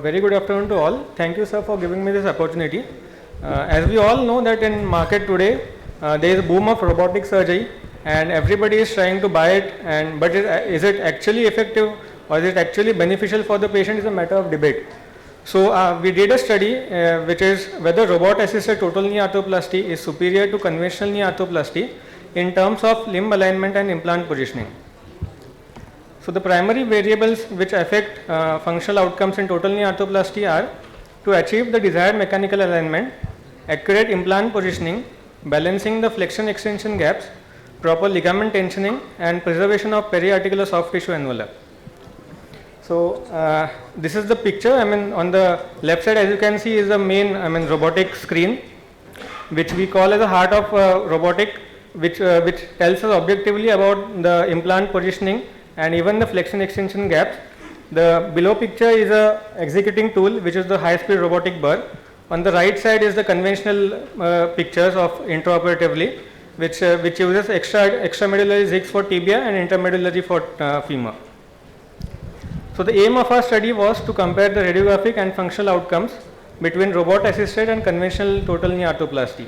Very good afternoon to all. Thank you, sir, for giving me this opportunity. As we all know that in market today, there is a boom of robotic surgery, and everybody is trying to buy it. But is it actually effective, or is it actually beneficial for the patient? Is a matter of debate. So we did a study which is whether robot-assisted total knee arthroplasty is superior to conventional knee arthroplasty in terms of limb alignment and implant positioning. So the primary variables which affect functional outcomes in total knee arthroplasty are to achieve the desired mechanical alignment, accurate implant positioning, balancing the flexion extension gaps, proper ligament tensioning, and preservation of periarticular soft tissue envelope. So this is the picture. On the left side, as you can see, is the main robotic screen, which we call as the heart of robotic, which tells us objectively about the implant positioning and even the flexion extension gaps. The below picture is a executing tool, which is the high speed robotic burr. On the right side is the conventional pictures of intraoperatively, which uses extramedullary zigs for tibia and intermedullary for femur. So the aim of our study was to compare the radiographic and functional outcomes between robot assisted and conventional total knee arthroplasty.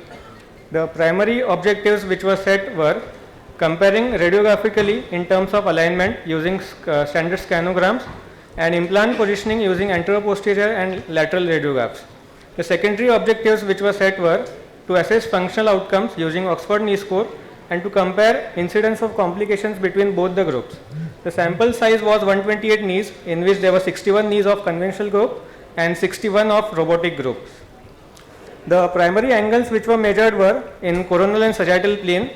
The primary objectives which were set were comparing radiographically in terms of alignment using standard scanograms and implant positioning using anteroposterior and lateral radiographs. The secondary objectives which were set were to assess functional outcomes using Oxford knee score and to compare incidence of complications between both the groups. The sample size was 128 knees, in which there were 61 knees of conventional group and 61 of robotic groups. The primary angles which were measured were in coronal and sagittal plane.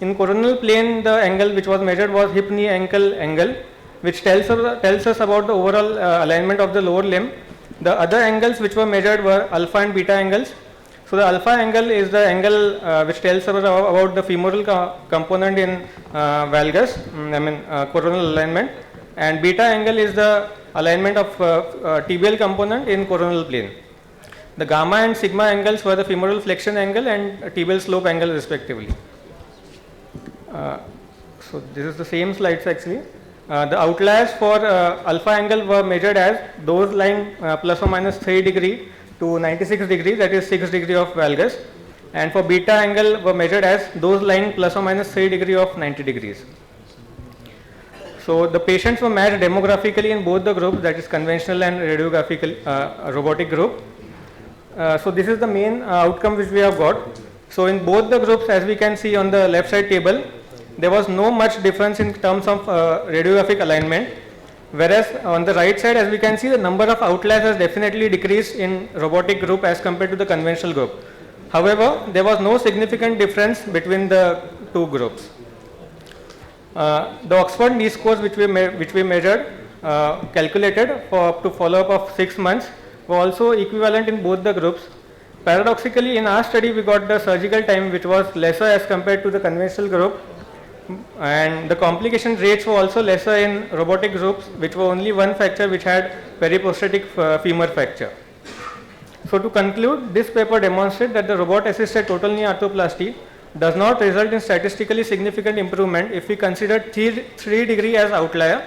In coronal plane, the angle which was measured was hip knee ankle angle, which tells us about the overall alignment of the lower limb. The other angles which were measured were alpha and beta angles. So the alpha angle is the angle which tells us about the femoral component in valgus, coronal alignment, and beta angle is the alignment of tibial component in coronal plane. The gamma and sigma angles were the femoral flexion angle and tibial slope angle respectively. So this is the same slides actually. The outliers for alpha angle were measured as those lying plus or minus 3 degree to 96 degrees, that is 6 degree of valgus, and for beta angle were measured as those lying plus or minus 3 degree of 90 degrees. So the patients were matched demographically in both the groups, that is conventional and radiographical robotic group. So this is the main outcome which we have got. So in both the groups, as we can see on the left side table, there was no much difference in terms of radiographic alignment, whereas on the right side, as we can see, the number of outliers has definitely decreased in robotic group as compared to the conventional group. However, there was no significant difference between the two groups. The Oxford knee scores which we measured, calculated for up to follow-up of 6 months, were also equivalent in both the groups. Paradoxically, in our study, we got the surgical time which was lesser as compared to the conventional group, and the complication rates were also lesser in robotic groups, which were only one fracture which had periprosthetic femur fracture. So to conclude, this paper demonstrates that the robot assisted total knee arthroplasty does not result in statistically significant improvement if we consider 3 degree as outlier,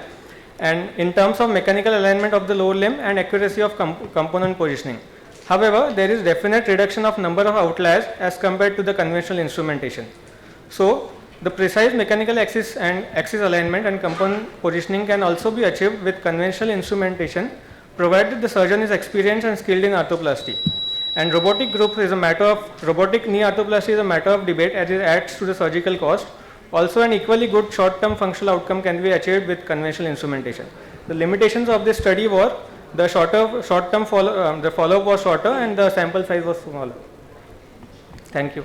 and in terms of mechanical alignment of the lower limb and accuracy of component positioning. However, there is definite reduction of number of outliers as compared to the conventional instrumentation. So the precise mechanical axis alignment and component positioning can also be achieved with conventional instrumentation, provided the surgeon is experienced and skilled in arthroplasty. And robotic knee arthroplasty is a matter of debate as it adds to the surgical cost. Also, an equally good short-term functional outcome can be achieved with conventional instrumentation. The limitations of this study were the follow-up was shorter and the sample size was smaller. Thank you.